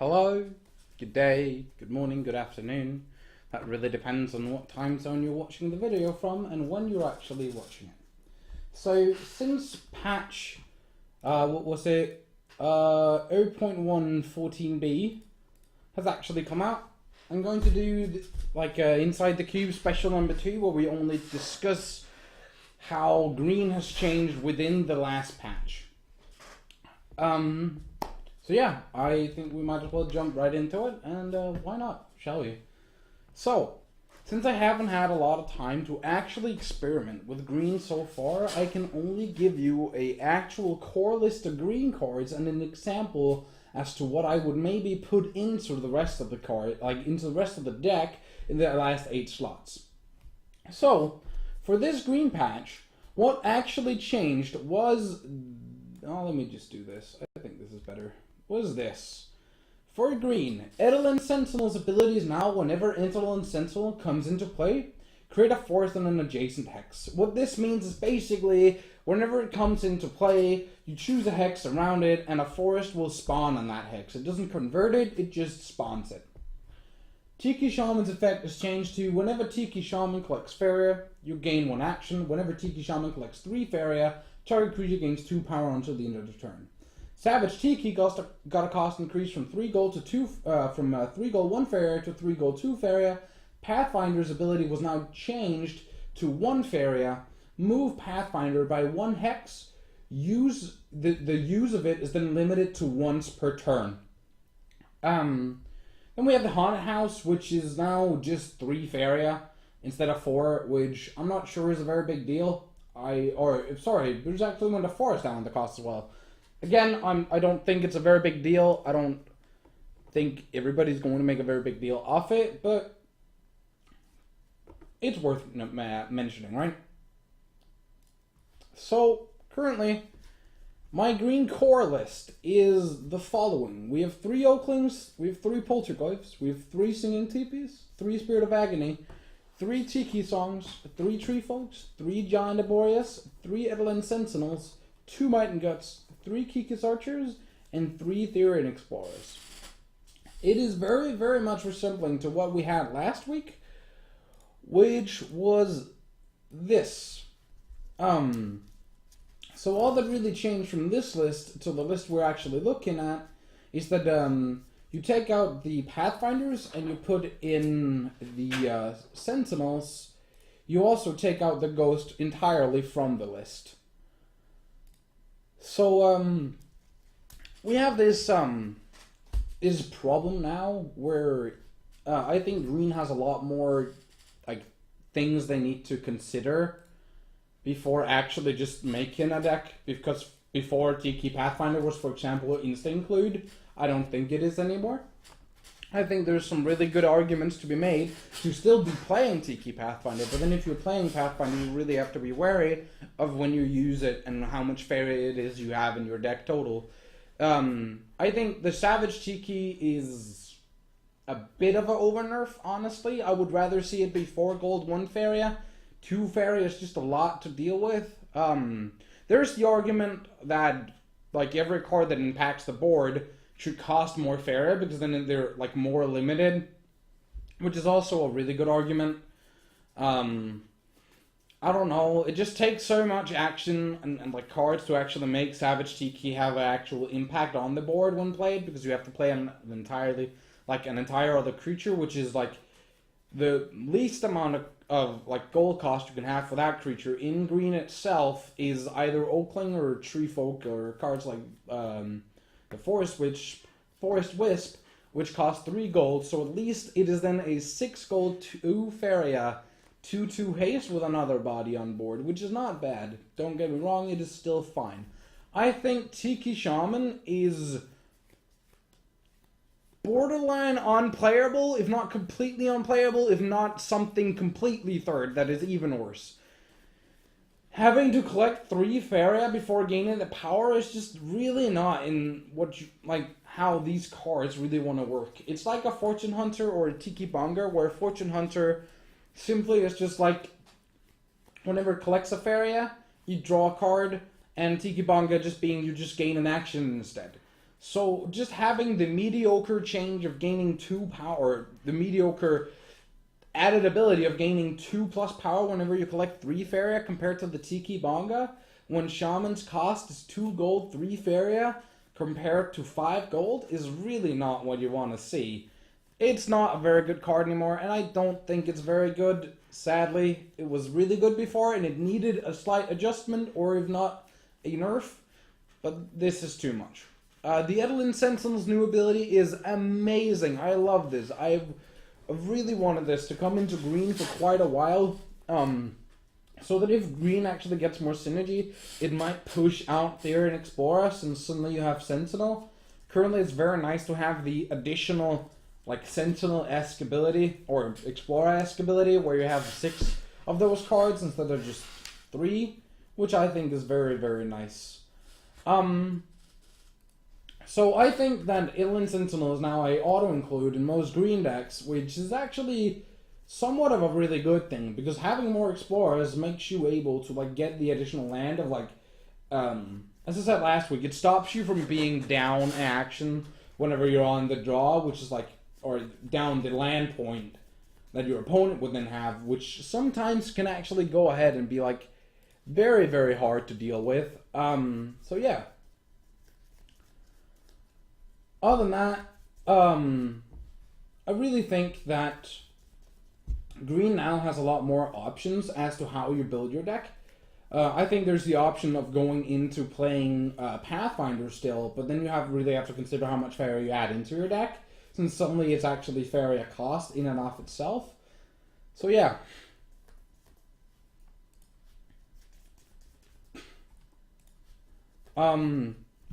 Hello, good day, good morning, good afternoon. That really depends on what time zone you're watching the video from and when you're actually watching it. So since patch, what was it, 0.114b has actually come out, I'm going to do Inside the Cube special number 2 where we only discuss how green has changed within the last patch. So yeah, I think we might as well jump right into it, and why not, shall we? So, since I haven't had a lot of time to actually experiment with green so far, I can only give you an actual core list of green cards and an example as to what I would maybe put into the rest of the card, into the rest of the deck in the last 8 slots. So, for this green patch, what actually changed was... Oh, let me just do this. I think this is better. Was this. For green, Edelin Sentinel's ability is now whenever Edelin Sentinel comes into play, create a forest on an adjacent hex. What this means is basically, whenever it comes into play, you choose a hex around it and a forest will spawn on that hex. It doesn't convert it, it just spawns it. Tiki Shaman's effect is changed to whenever Tiki Shaman collects Faria, you gain 1 action. Whenever Tiki Shaman collects 3 Faria, target creature gains 2 power until the end of the turn. Savage Tiki got a cost increase from 3 gold to 2 from 3 gold 1 Faria to 3 gold 2 Faria. Pathfinder's ability was now changed to 1 Faria. Move Pathfinder by 1 hex. Use the use of it is then limited to once per turn. Then we have the Haunted House, which is now just 3 Faria instead of 4, which I'm not sure is a very big deal. There's actually one to forest down in the cost as well. Again, I don't think it's a very big deal. I don't think everybody's going to make a very big deal off it, but it's worth mentioning, right? So, currently, my green core list is the following. We have 3 Oaklings, we have 3 Polterglyphs, we have 3 Singing Teepees, 3 Spirit of Agony, 3 Tiki Songs, 3 Tree Folks, 3 Giant Arboreus, 3 Edelin Sentinels, 2 Might and Guts, 3 Kikis Archers, and 3 Therian Explorers. It is very, very much resembling to what we had last week, which was this. So all that really changed from this list to the list we're actually looking at is that you take out the Pathfinders and you put in the Sentinels. You also take out the Ghost entirely from the list. So, we have this problem now where I think green has a lot more things they need to consider before actually just making a deck, because before Tiki Pathfinder was, for example, insta-include. I don't think it is anymore. I think there's some really good arguments to be made to still be playing Tiki Pathfinder, but then if you're playing Pathfinder, you really have to be wary of when you use it and how much Faria it is you have in your deck total. I think the Savage Tiki is a bit of an over-nerf, honestly. I would rather see it be 4 gold, 1 Faria. 2 Faria is just a lot to deal with. There's the argument that every card that impacts the board should cost more Faria because then they're more limited, which is also a really good argument. I don't know, it just takes so much action and cards to actually make Savage Tiki have an actual impact on the board when played, because you have to play an entire other creature, which is the least amount of gold cost you can have for that creature. In green itself is either Oakling or Tree Folk, or cards like the Forest Wisp, which costs 3 gold, so at least it is then a 6 gold 2 Faria 2/2 haste with another body on board, which is not bad. Don't get me wrong, it is still fine. I think Tiki Shaman is borderline unplayable, if not completely unplayable, if not something completely third that is even worse. Having to collect 3 Faria before gaining the power is just really not in what you, how these cards really want to work. It's like a Fortune Hunter or a Tiki Bonga, where Fortune Hunter simply is just whenever it collects a Faria, you draw a card, and Tiki Bonga just being you just gain an action instead. So just having the mediocre change of gaining 2 power, the mediocre added ability of gaining 2 plus power whenever you collect 3 Faria compared to the Tiki Bonga, when Shaman's cost is 2 gold, 3 Faria compared to 5 gold, is really not what you want to see. It's not a very good card anymore, and I don't think it's very good. Sadly, it was really good before, and it needed a slight adjustment, or if not, a nerf. But this is too much. The Edelin Sentinel's new ability is amazing. I love this. I've really wanted this to come into green for quite a while. So that if green actually gets more synergy, it might push out Therian Explorer, and suddenly you have Sentinel. Currently, it's very nice to have the additional like Sentinel-esque ability, or Explorer-esque ability, where you have 6 of those cards instead of just 3, which I think is very, very nice. So I think that Edelin Sentinel is now a auto-include in most green decks, which is actually somewhat of a really good thing, because having more Explorers makes you able to like get the additional land of like, as I said last week, it stops you from being down action whenever you're on the draw, which is like, or down the land point that your opponent would then have, which sometimes can actually go ahead and be like very, very hard to deal with. So yeah. Other than that, I really think that green now has a lot more options as to how you build your deck. I think there's the option of going into playing Pathfinder still, but then you really have to consider how much Faria you add into your deck, since suddenly it's actually Faria cost in and of itself. So yeah.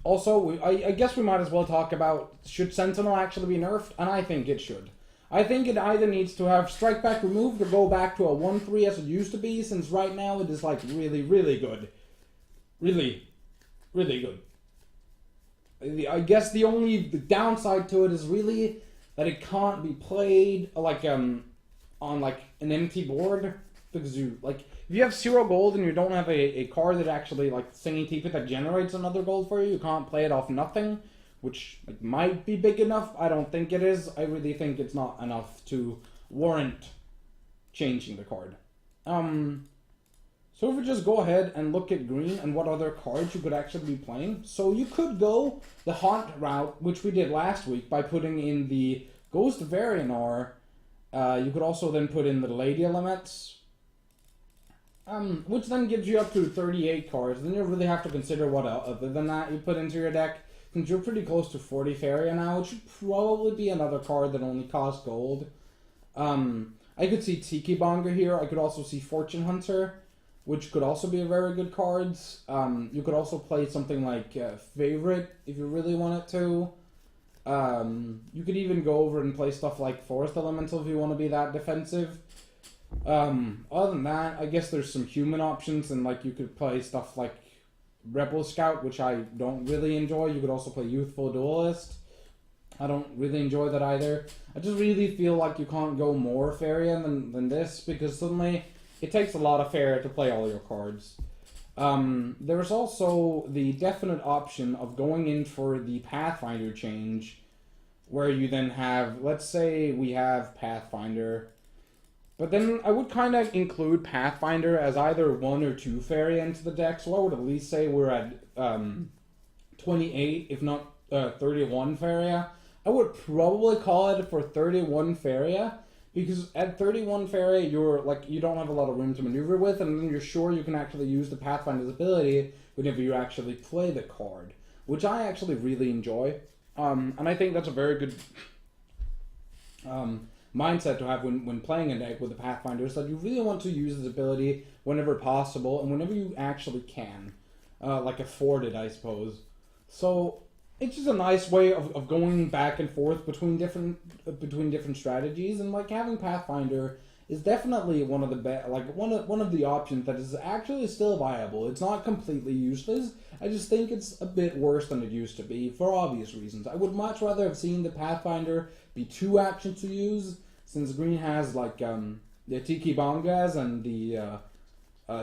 Also, I guess we might as well talk about, should Sentinel actually be nerfed? And I think it should. I think it either needs to have Strike Back removed or go back to a 1-3 as it used to be, since right now it is like really, really good. Really, really good. I guess the downside to it is really that it can't be played like on like an empty board, because you like if you have 0 gold and you don't have a card that actually like Singing Teepee that generates another gold for you, you can't play it off nothing, which like, might be big enough. I don't think it is. I really think it's not enough to warrant changing the card. So if we just go ahead and look at green and what other cards you could actually be playing. So you could go the Haunt route, which we did last week, by putting in the Ghost Varianar. You could also then put in the Lady Elements, which then gives you up to 38 cards. Then you really have to consider what else other than that you put into your deck. Since you're pretty close to 40 Faria now, it should probably be another card that only costs gold. I could see Tiki Bonga here. I could also see Fortune Hunter, which could also be a very good cards. You could also play something like Favorite if you really wanted to. You could even go over and play stuff like Forest Elemental if you want to be that defensive. Other than that, I guess there's some human options, and like you could play stuff like Rebel Scout, which I don't really enjoy. You could also play Youthful Duelist. I don't really enjoy that either. I just really feel like you can't go more Faria than this, because suddenly it takes a lot of Faria to play all your cards. There's also the definite option of going in for the Pathfinder change, where you then have, let's say we have Pathfinder, but then I would kind of include Pathfinder as either 1 or 2 Faria into the deck, so I would at least say we're at 28, if not 31 Faria. I would probably call it for 31 Faria, because at 31 Faria, you don't have a lot of room to maneuver with, and then you're sure you can actually use the Pathfinder's ability whenever you actually play the card, which I actually really enjoy. And I think that's a very good mindset to have when playing a deck with the Pathfinder, is that you really want to use this ability whenever possible and whenever you actually can. Like afford it, I suppose. So it's just a nice way of going back and forth between different strategies, and like having Pathfinder is definitely one of the one of the options that is actually still viable. It's not completely useless. I just think it's a bit worse than it used to be for obvious reasons. I would much rather have seen the Pathfinder be 2 actions to use, since green has like the Tiki Bongas and the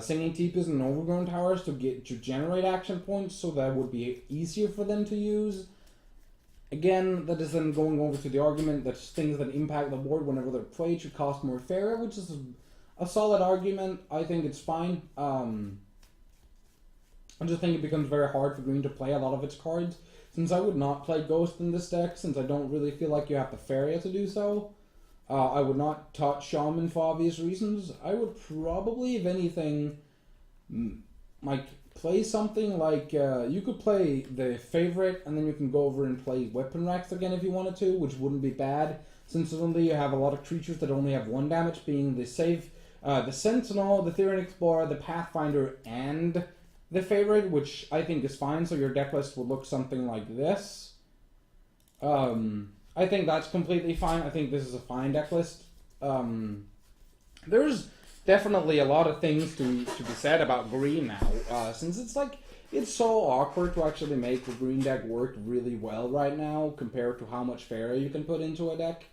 Singing Teepees and Overgrown Towers to generate action points, so that would be easier for them to use. Again, that is then going over to the argument that things that impact the board whenever they're played should cost more fairer, which is a solid argument. I think it's fine. I just think it becomes very hard for green to play a lot of its cards. Since I would not play Ghost in this deck, since I don't really feel like you have the Faria to do so. I would not touch Shaman for obvious reasons. I would probably, if anything, like play something like you could play the favorite, and then you can go over and play Weapon Racks again if you wanted to, which wouldn't be bad. Since suddenly you have a lot of creatures that only have 1 damage, being the the Sentinel, the Therian Explorer, the Pathfinder, and the favorite, which I think is fine. So your deck list would look something like this. I think that's completely fine. I think this is a fine deck list. There's definitely a lot of things to be said about green now, since it's so awkward to actually make the green deck work really well right now compared to how much Faria you can put into a deck.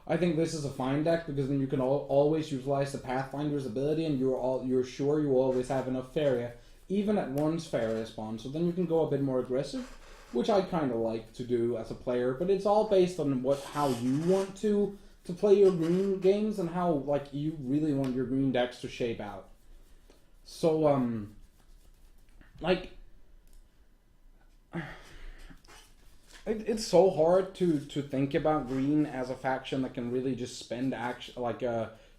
I think this is a fine deck because then you can always utilize the Pathfinder's ability, and you're sure you will always have enough Faria, even at one's Faria spawn. So then you can go a bit more aggressive, which I kind of like to do as a player. But it's all based on how you want to play your green games and how you really want your green decks to shape out. So it's so hard to think about green as a faction that can really just spend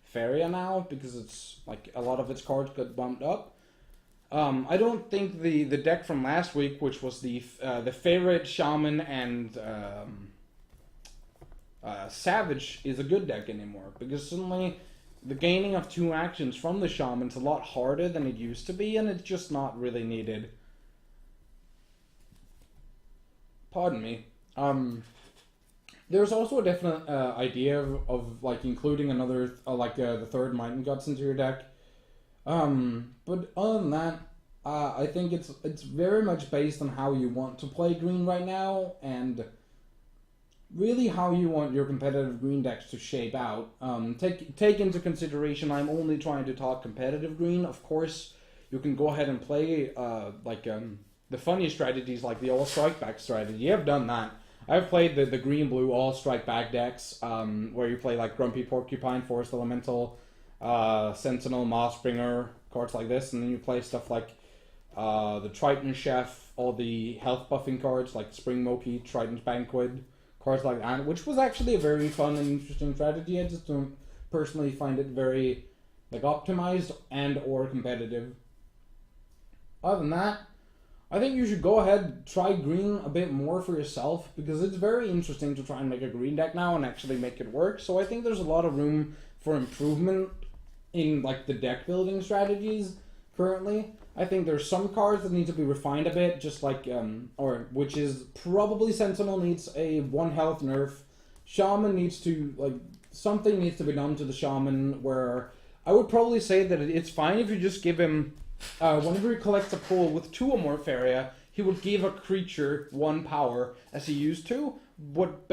Faria now, because it's a lot of its cards got bumped up. I don't think the deck from last week, which was the favorite Shaman and Savage, is a good deck anymore, because suddenly the gaining of 2 actions from the Shaman's a lot harder than it used to be, and it's just not really needed. Pardon me. There's also a definite idea of including another the 3rd Might Guts into your deck. But other than that, I think it's very much based on how you want to play green right now, and really how you want your competitive green decks to shape out. Take into consideration, I'm only trying to talk competitive green. Of course, you can go ahead and play the funny strategies like the all strike back strategy. I've done that. I've played the green-blue all strike back decks, where you play Grumpy Porcupine, Forest Elemental, Sentinel, Mossbringer, cards like this, and then you play stuff like the Triton Chef, all the health buffing cards like Spring Moki, Triton's Banquet, cards like that, which was actually a very fun and interesting strategy. I just don't personally find it very optimized and or competitive. Other than that, I think you should go ahead, try green a bit more for yourself, because it's very interesting to try and make a green deck now and actually make it work. So I think there's a lot of room for improvement in the deck building strategies currently. I think there's some cards that need to be refined a bit, just which is probably Sentinel needs a 1 health nerf. Shaman needs to, something needs to be done to the Shaman, where I would probably say that it's fine if you just give him, whenever he collects a pool with 2 or more Faria, he would give a creature 1 power, as he used to, but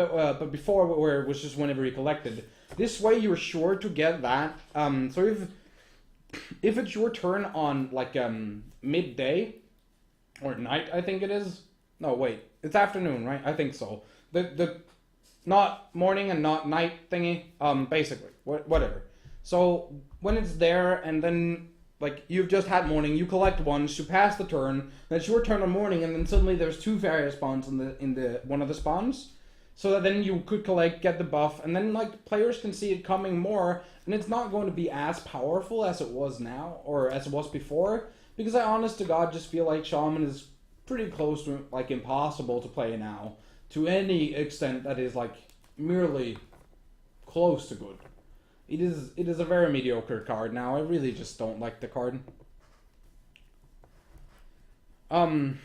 before, where it was just whenever he collected. This way you're sure to get that. So if it's your turn on midday or night, I think it is. No, wait, it's afternoon, right? I think so. The not morning and not night thingy. Basically, whatever. So when it's there, and then you've just had morning, you collect once, you pass the turn, then it's your turn on morning, and then suddenly there's 2 Faria spawns in the one of the spawns. So that then you could collect, get the buff, and then players can see it coming more, and it's not going to be as powerful as it was now, or as it was before, because I honest to God just feel like Shaman is pretty close to impossible to play now, to any extent that is merely close to good. It is a very mediocre card now. I really just don't like the card. Other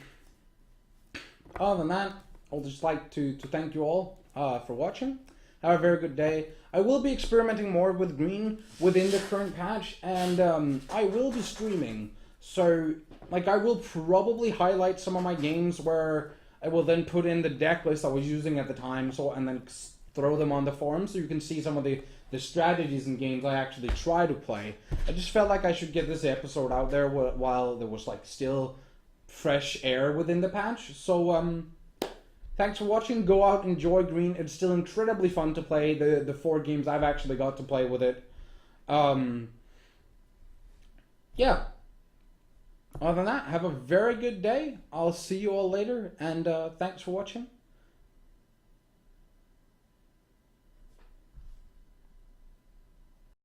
than that, I'll just like to thank you all for watching. Have a very good day. I will be experimenting more with green within the current patch, and I will be streaming. So, I will probably highlight some of my games where I will then put in the deck list I was using at the time, and then throw them on the forum so you can see some of the strategies and games I actually try to play. I just felt like I should get this episode out there while there was still fresh air within the patch. So, Thanks for watching. Go out, enjoy green. It's still incredibly fun to play. The 4 games I've actually got to play with it. Yeah. Other than that, have a very good day. I'll see you all later, and thanks for watching.